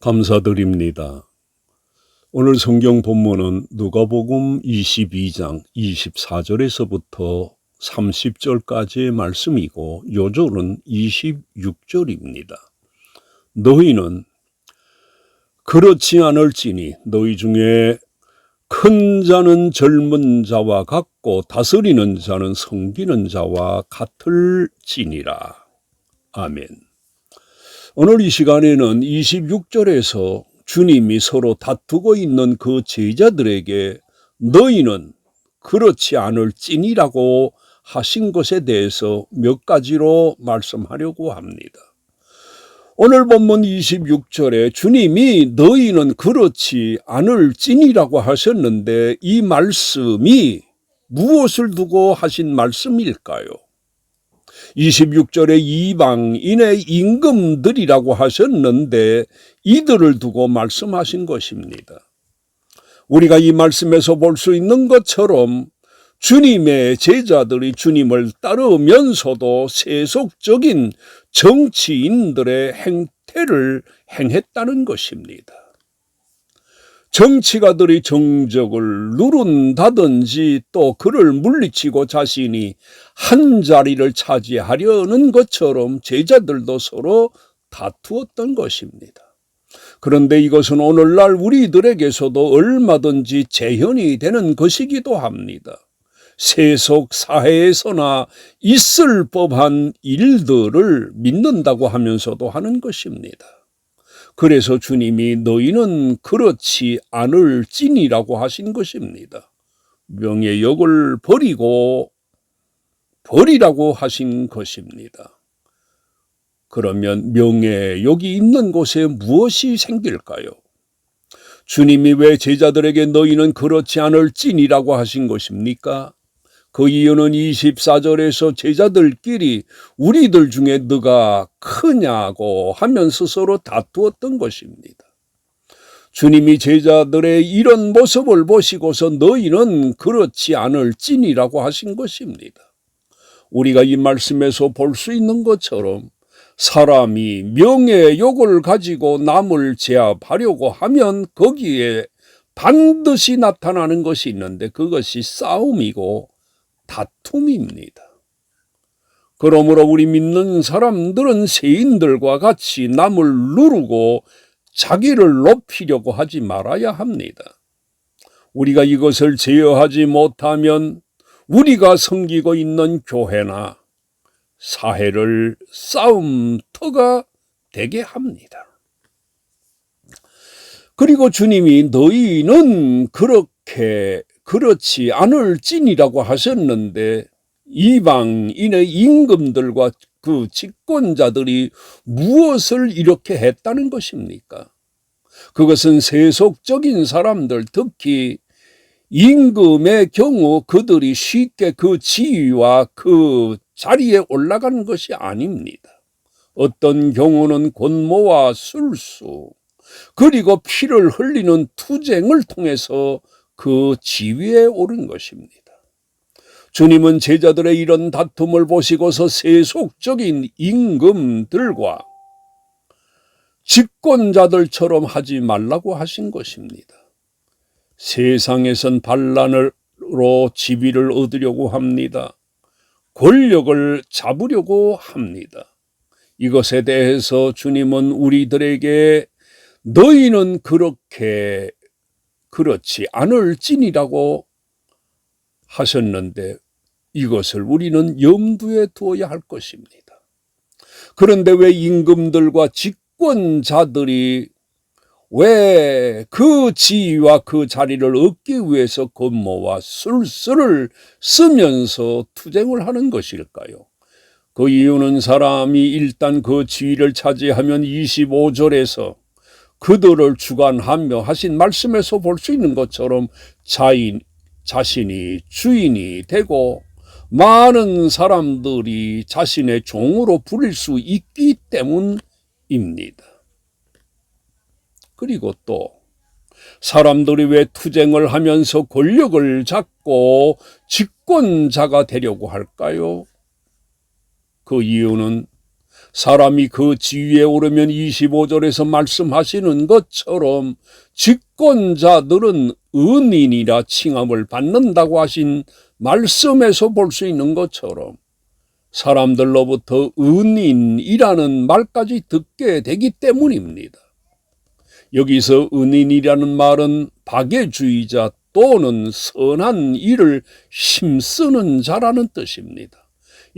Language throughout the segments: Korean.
감사드립니다. 오늘 성경 본문은 누가복음 22장 24절에서부터 30절까지의 말씀이고 요절은 26절입니다. 너희는 그렇지 않을지니 너희 중에 큰 자는 젊은 자와 같고 다스리는 자는 섬기는 자와 같을지니라. 아멘. 오늘 이 시간에는 26절에서 주님이 서로 다투고 있는 그 제자들에게 너희는 그렇지 않을지니라고 하신 것에 대해서 몇 가지로 말씀하려고 합니다. 오늘 본문 26절에 주님이 너희는 그렇지 않을지니라고 하셨는데 이 말씀이 무엇을 두고 하신 말씀일까요? 26절에 이방인의 임금들이라고 하셨는데 이들을 두고 말씀하신 것입니다. 우리가 이 말씀에서 볼 수 있는 것처럼 주님의 제자들이 주님을 따르면서도 세속적인 정치인들의 행태를 행했다는 것입니다. 정치가들이 정적을 누른다든지 또 그를 물리치고 자신이 한 자리를 차지하려는 것처럼 제자들도 서로 다투었던 것입니다. 그런데 이것은 오늘날 우리들에게서도 얼마든지 재현이 되는 것이기도 합니다. 세속 사회에서나 있을 법한 일들을 믿는다고 하면서도 하는 것입니다. 그래서 주님이 너희는 그렇지 않을지니라고 하신 것입니다. 명예욕을 버리라고 하신 것입니다. 그러면 명예욕이 있는 곳에 무엇이 생길까요? 주님이 왜 제자들에게 너희는 그렇지 않을지니라고 하신 것입니까? 그 이유는 24절에서 제자들끼리 우리들 중에 너가 크냐고 하면서 서로 다투었던 것입니다. 주님이 제자들의 이런 모습을 보시고서 너희는 그렇지 않을지니라고 하신 것입니다. 우리가 이 말씀에서 볼 수 있는 것처럼 사람이 명예욕을 가지고 남을 제압하려고 하면 거기에 반드시 나타나는 것이 있는데 그것이 싸움이고 다툼입니다. 그러므로 우리 믿는 사람들은 세인들과 같이 남을 누르고 자기를 높이려고 하지 말아야 합니다. 우리가 이것을 제어하지 못하면 우리가 섬기고 있는 교회나 사회를 싸움터가 되게 합니다. 그리고 주님이 너희는 그렇지 않을지니라고 하셨는데 이방인의 임금들과 그 집권자들이 무엇을 이렇게 했다는 것입니까? 그것은 세속적인 사람들, 특히 임금의 경우 그들이 쉽게 그 지위와 그 자리에 올라가는 것이 아닙니다. 어떤 경우는 권모와 술수 그리고 피를 흘리는 투쟁을 통해서 그 지위에 오른 것입니다. 주님은 제자들의 이런 다툼을 보시고서 세속적인 임금들과 집권자들처럼 하지 말라고 하신 것입니다. 세상에선 반란으로 지위를 얻으려고 합니다. 권력을 잡으려고 합니다. 이것에 대해서 주님은 우리들에게 너희는 그렇지 않을지니라고 하셨는데 이것을 우리는 염두에 두어야 할 것입니다. 그런데 왜 임금들과 집권자들이 왜 그 지위와 그 자리를 얻기 위해서 권모와 술수를 쓰면서 투쟁을 하는 것일까요? 그 이유는 사람이 일단 그 지위를 차지하면 25절에서 그들을 주관하며 하신 말씀에서 볼 수 있는 것처럼 자신이 주인이 되고 많은 사람들이 자신의 종으로 부릴 수 있기 때문입니다. 그리고 또 사람들이 왜 투쟁을 하면서 권력을 잡고 집권자가 되려고 할까요? 그 이유는 사람이 그 지위에 오르면 25절에서 말씀하시는 것처럼 집권자들은 은인이라 칭함을 받는다고 하신 말씀에서 볼 수 있는 것처럼 사람들로부터 은인이라는 말까지 듣게 되기 때문입니다. 여기서 은인이라는 말은 박애주의자 또는 선한 일을 힘쓰는 자라는 뜻입니다.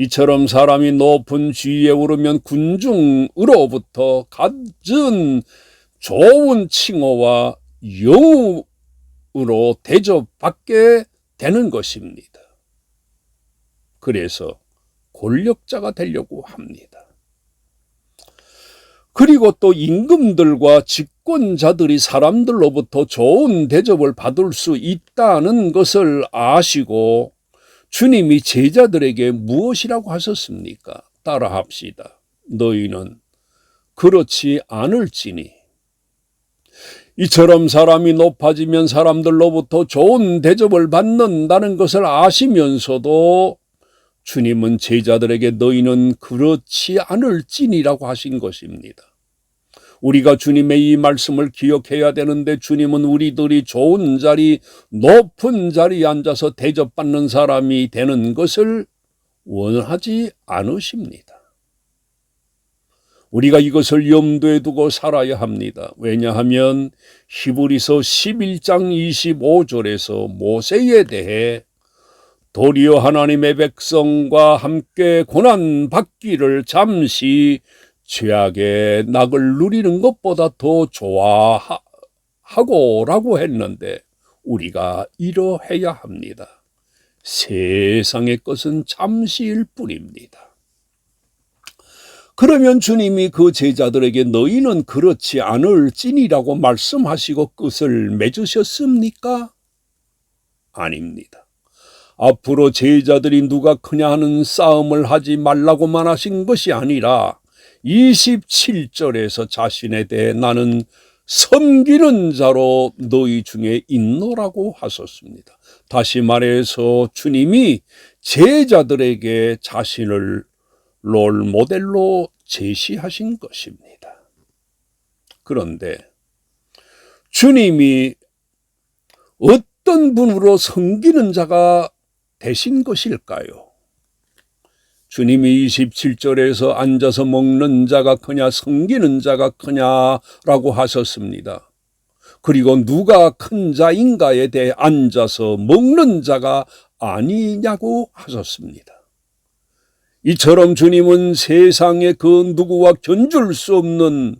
이처럼 사람이 높은 지위에 오르면 군중으로부터 갖은 좋은 칭호와 영우로 대접받게 되는 것입니다. 그래서 권력자가 되려고 합니다. 그리고 또 임금들과 집권자들이 사람들로부터 좋은 대접을 받을 수 있다는 것을 아시고 주님이 제자들에게 무엇이라고 하셨습니까? 따라합시다. 너희는 그렇지 않을지니. 이처럼 사람이 높아지면 사람들로부터 좋은 대접을 받는다는 것을 아시면서도 주님은 제자들에게 너희는 그렇지 않을지니라고 하신 것입니다. 우리가 주님의 이 말씀을 기억해야 되는데 주님은 우리들이 좋은 자리, 높은 자리에 앉아서 대접받는 사람이 되는 것을 원하지 않으십니다. 우리가 이것을 염두에 두고 살아야 합니다. 왜냐하면 히브리서 11장 25절에서 모세에 대해 도리어 하나님의 백성과 함께 고난받기를 잠시 죄악의 낙을 누리는 것보다 더 좋아하고라고 했는데 우리가 이러해야 합니다. 세상의 것은 잠시일 뿐입니다. 그러면 주님이 그 제자들에게 너희는 그렇지 않을지니라고 말씀하시고 끝을 맺으셨습니까? 아닙니다. 앞으로 제자들이 누가 크냐 하는 싸움을 하지 말라고만 하신 것이 아니라 27절에서 자신에 대해 나는 섬기는 자로 너희 중에 있노라고 하셨습니다. 다시 말해서 주님이 제자들에게 자신을 롤 모델로 제시하신 것입니다. 그런데 주님이 어떤 분으로 섬기는 자가 되신 것일까요? 주님이 27절에서 앉아서 먹는 자가 크냐 섬기는 자가 크냐라고 하셨습니다. 그리고 누가 큰 자인가에 대해 앉아서 먹는 자가 아니냐고 하셨습니다. 이처럼 주님은 세상의 그 누구와 견줄 수 없는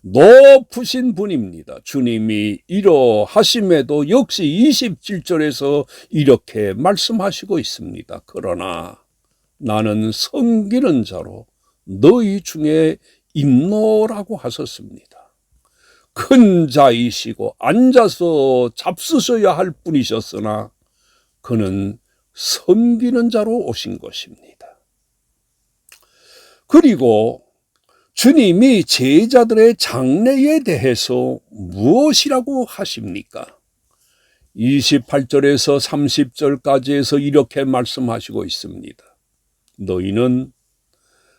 높으신 분입니다. 주님이 이러하심에도 역시 27절에서 이렇게 말씀하시고 있습니다. 그러나 나는 섬기는 자로 너희 중에 있노라고 하셨습니다. 큰 자이시고 앉아서 잡수셔야 할 분이셨으나 그는 섬기는 자로 오신 것입니다. 그리고 주님이 제자들의 장래에 대해서 무엇이라고 하십니까? 28절에서 30절까지에서 이렇게 말씀하시고 있습니다. 너희는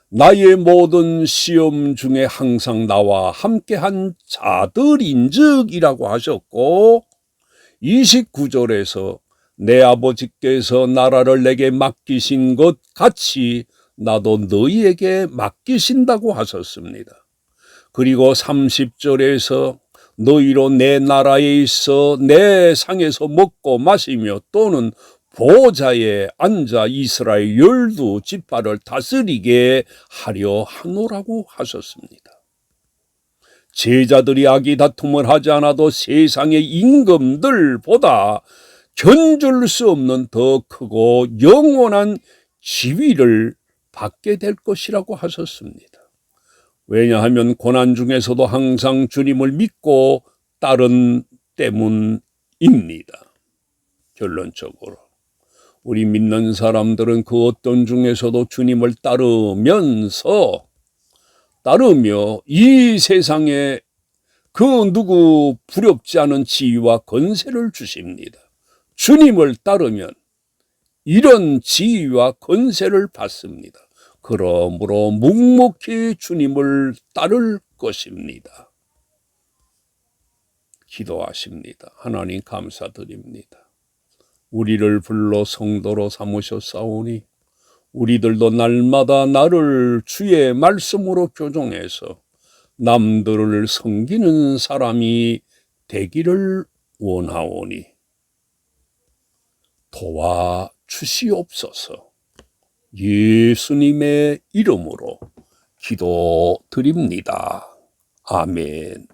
나의 모든 시험 중에 항상 나와 함께한 자들인즉이라고 하셨고 29절에서 내 아버지께서 나라를 내게 맡기신 것 같이 나도 너희에게 맡기신다고 하셨습니다. 그리고 30절에서 너희로 내 나라에 있어 내 상에서 먹고 마시며 또는 보좌에 앉아 이스라엘 12지파를 다스리게 하려 하노라고 하셨습니다. 제자들이 악의 다툼을 하지 않아도 세상의 임금들보다 견줄 수 없는 더 크고 영원한 지위를 받게 될 것이라고 하셨습니다. 왜냐하면 고난 중에서도 항상 주님을 믿고 따른 때문입니다. 결론적으로 우리 믿는 사람들은 그 어떤 중에서도 주님을 따르며 이 세상에 그 누구 부럽지 않은 지위와 권세를 주십니다. 주님을 따르면 이런 지위와 권세를 받습니다. 그러므로 묵묵히 주님을 따를 것입니다. 기도하십니다. 하나님 감사드립니다. 우리를 불러 성도로 삼으셨사오니 우리들도 날마다 나를 주의 말씀으로 교정해서 남들을 섬기는 사람이 되기를 원하오니 도와주시옵소서. 예수님의 이름으로 기도드립니다. 아멘.